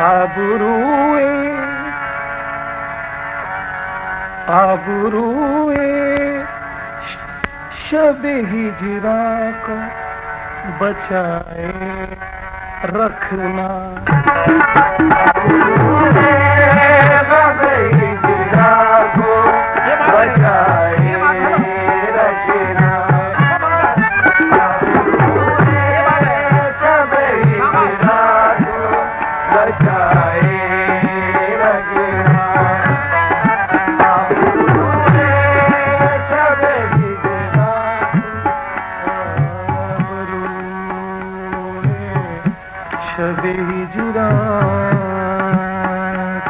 आबरूए शब हिजरा को बचाए रखना। शब हिजरा को बचाए रखना। शब हिजरा को बचाए रखना। शब हिजरा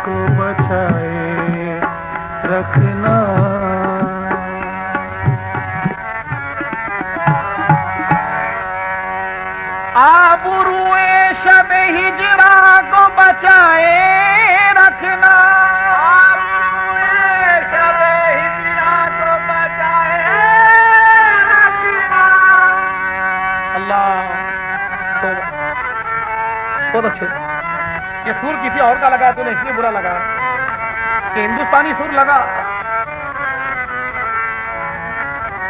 को बचाए रखना। आबरूए शब हिजरा को बचाए रखना। आबरूए शब हिजरा को बचाए रखना। अल्लाह तो बहुत अच्छे। ये सुर किसी और का लगाया तूने इसलिए बुरा लगा कि हिंदुस्तानी सुर लगा।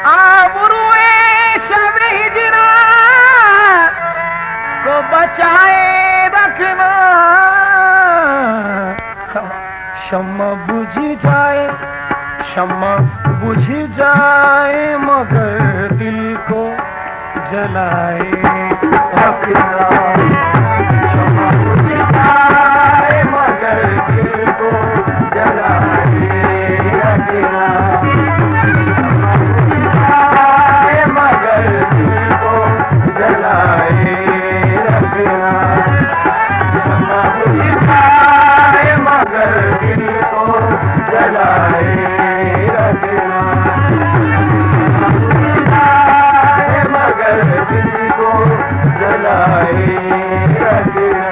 आबरूए शब हिजरा को बचाए रखना। शम्मा बुझ जाए, शम्मा बुझ जाए मगर दिल को जलाए रखना। मगर दिल को जलाए रखना। मगर दिल को जलाए रखना। मगर दिल को जलाए रखना। मगर दिल को जलाए रखना।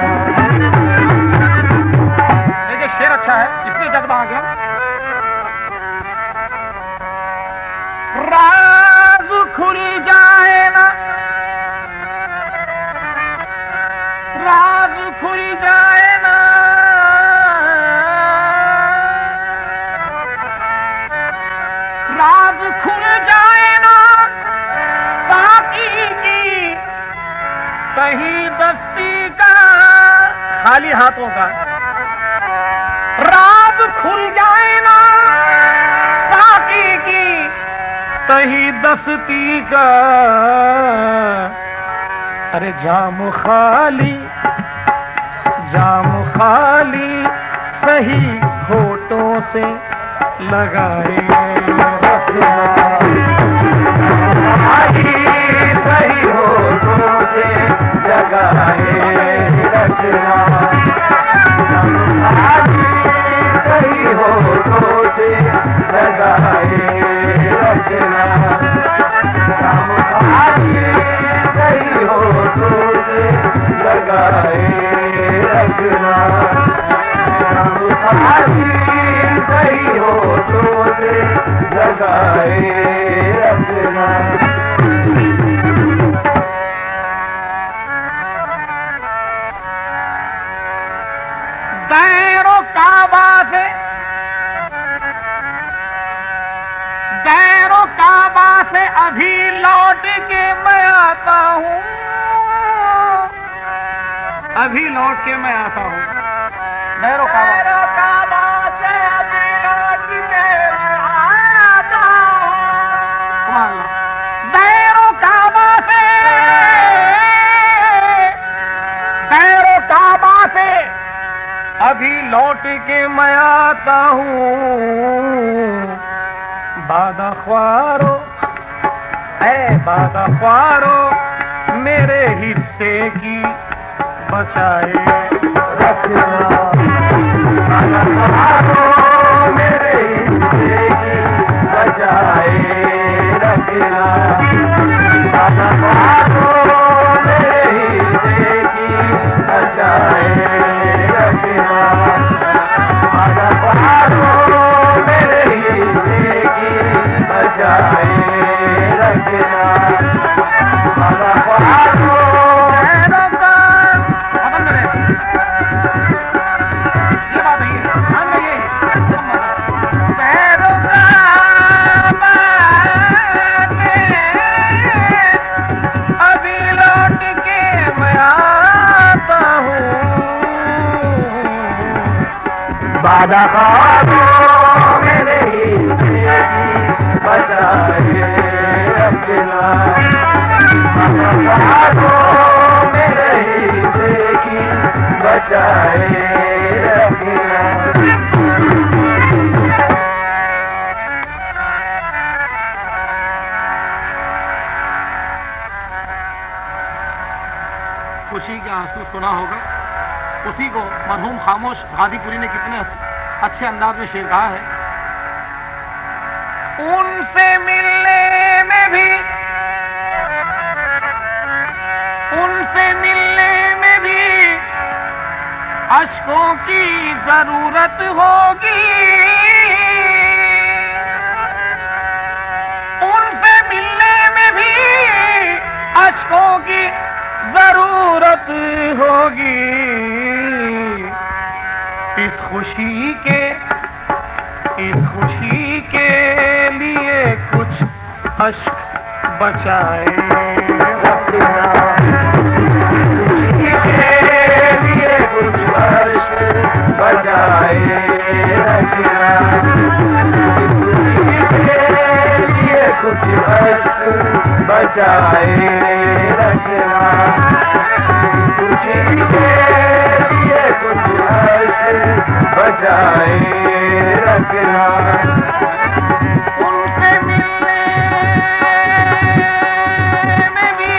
शेर अच्छा है, इसलिए जज्बा आ गया। राज खुल जाए ना, राज खुल जाए ना। राज खुल जाए ना बाकी की कहीं दस्ती का, खाली हाथों का। राज खुल जाए ना बाकी की तही दस्ती का। अरे जाम खाली सही होठों से लगाए रखना। सही होठों से लगाए रखना। सही होठों से लगाए रखना। सही होठों से लगाए रखना। सही होठों से लगाए रखना। दैरो काबा से अभी लौट के मैं आता हूँ। अभी लौट के मैं आता हूँ। दैरो काबा से अभी लौट के मैं आता हूँ। दैरो काबा से अभी लौट के मैं आता हूँ। बादा ख्वारो बादा ख्वारो मेरे हिस्से की बचाए रखना। बादा ख्वारो मेरे हिस्से की बचाए रखना। बादा ख्वारो मेरे हिस्से की बचाए रखना। बादा ख्वारो मेरे हिस्से की बचाए रखना। ज्यादा ख्वाबों में नहीं बचाए रखना, ख्वाबों में नहीं देखी बचाए रखना। खुशी के आंसू सुना होगा, उसी को मरहूम खामोश गाजीपुरी ने कितने अच्छे अंदाज में शेर कहा है। उनसे मिलने में भी, उनसे मिलने में भी अश्कों की जरूरत होगी, उनसे मिलने में भी अश्कों की जरूरत होगी। इस खुशी के लिए कुछ अश्क बचाए रखना, खुशी के लिए कुछ अश्क बचाए रखना, खुशी के लिए कुछ अश्क बचाए रखना, खुशी के लिए कुछ अश्क बचाए रखना। उनसे मिलने में भी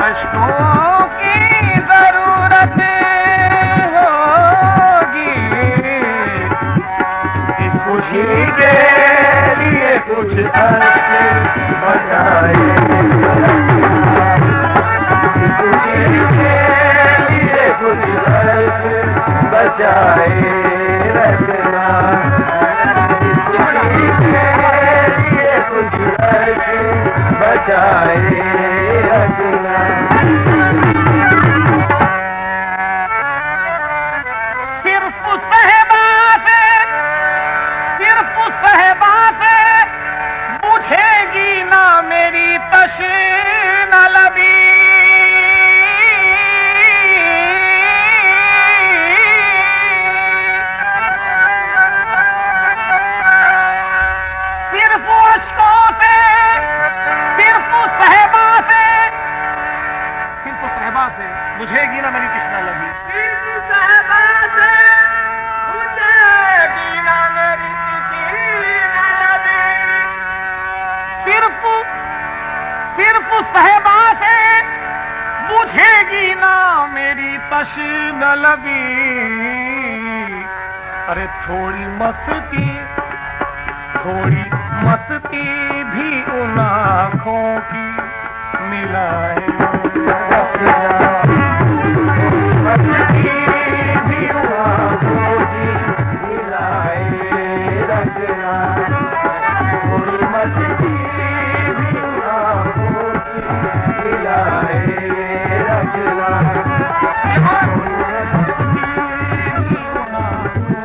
अश्कों की जरूरत होगी, इस खुशी के लिए कुछ अश्क बचाए रखना, खुशी के लिए कुछ अश्क बचाए रखना, खुशी के लिए कुछ अश्क बचाए रखना। सिर्फ सहबा से बुझेगी ना मेरी तश्ना लबी, सिर्फ अश्कों से, सिर्फ सहबा से बुझेगी ना मेरी तश्ना लबी, सिर्फ सहबा से बुझेगी ना मेरी तश्ना लबी, सिर्फ सहबा से बुझेगी ना मेरी तश्ना लबी। अरे थोड़ी मस्ती भी उन आँखों की मिलाए रखना, मस्ती भी उन आँखों की मिलाए रखना, थोड़ी मस्ती भी उन आँखों की मिलाए रखना, थोड़ी मस्ती भी उन आँखों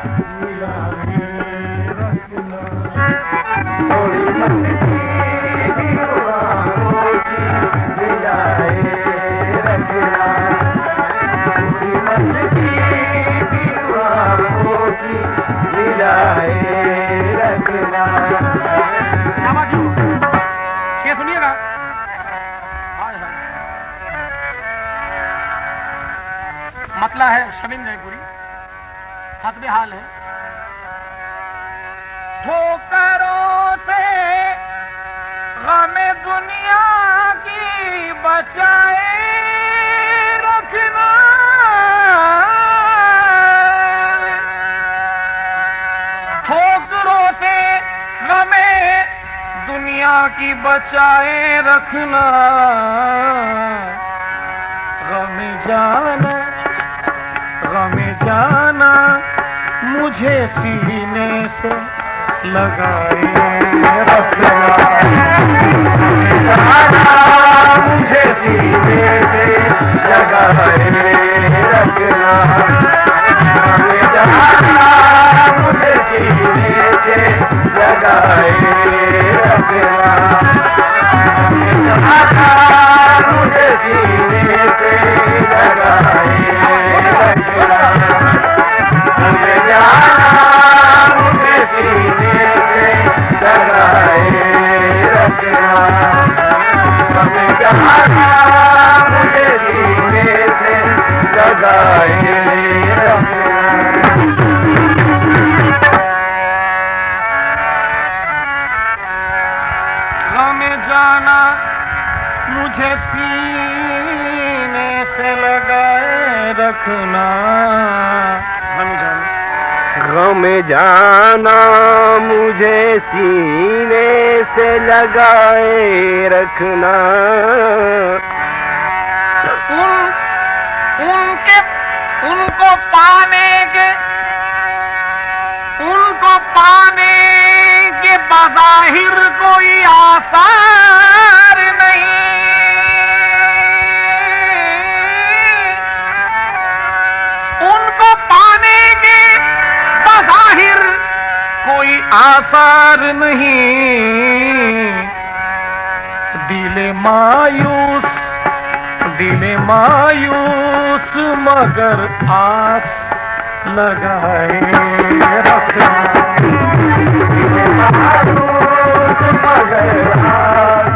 की मिलाए रखना, थोड़ी मस्ती भी उन आँखों की मिलाए रखना। सुनिएगा, मतला है शमीन जयपुरी, हसबे हाल है। ठोकरों से गमे दुनिया की बचाए रखना, ठोकरों से गमे दुनिया की बचाए रखना, गमे जाना मुझे सीने से लगाए रखना, मुझे सीने से लगाए रखना, मुझे सीने से लगाए रखना, मुझे सीने से लगाए रखना। में जाना मुझे सीने से लगाए रखना। गम जाना मुझे सीने से लगाए रखना। उनको पाने के बज़ाहिर कोई आसार नहीं। उनको पाने के बज़ाहिर कोई आसार नहीं। दिल मायूस मगर आस लगाए रखना। मगर आस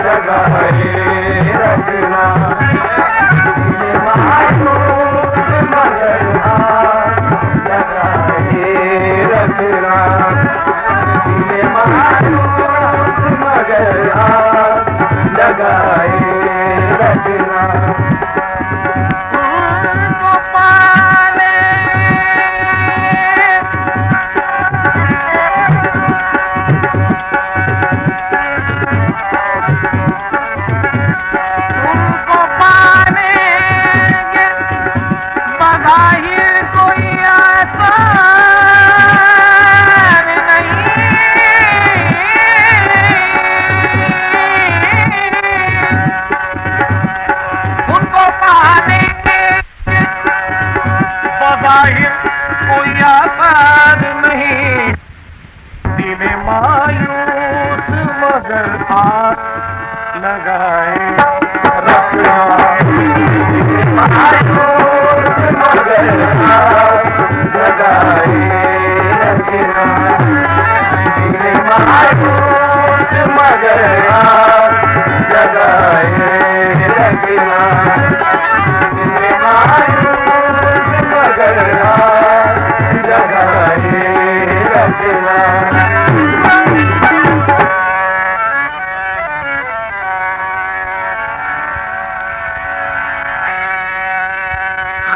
लगाए रखना। मगर आस लगाए रखना। मगर आस लगाए रखना। कोई आसार नहीं। दिल मायूस मगर आस लगाए रखना। मायूस मगर आस लगाए रखना। मायूस मगर आस लगाए रखना।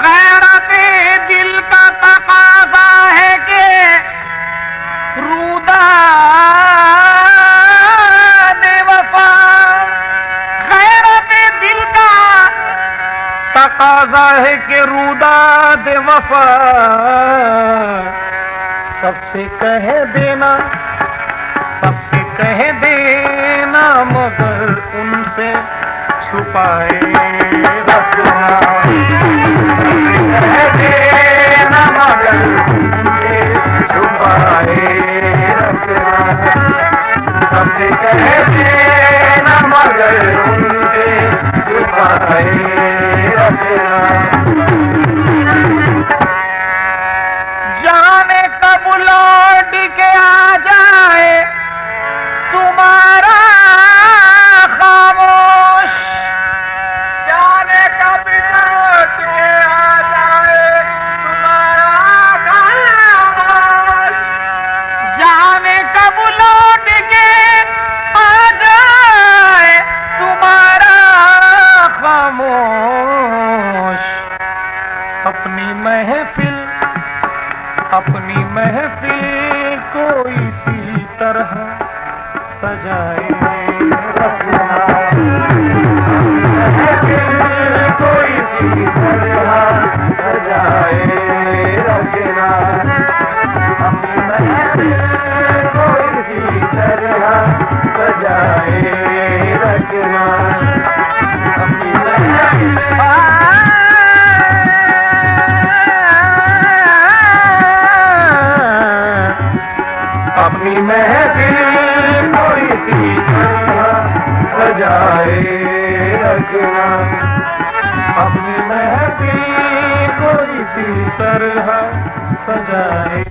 गैरते दिल का तकाज़ा है कि रूदा बेवफा। गैरते दिल का तकाज़ा है कि रूदा बेवफा सबसे कह देना मगर उनसे छुपाए रखना। कह देना मगर उनसे छुपाए रखना। सबसे कह देना मगर उनसे छुपाए रखना। जाने कब लौट के आ जाए तुम्हारा खामोश। जाने कब लौट के आ जाए तुम्हारा खामोश। जाने कब लौट के आ जाए तुम्हारा खामोश। अपनी महफिल को इसी तरह सजाए रखना। महफिल को इसी तरह सजाए रखना। अपनी महफिल को इसी तरह सजाए रखना। अपनी अपनी महफिल को इसी तरह सजाए रखना। अपनी महफिल को इसी तरह सजाए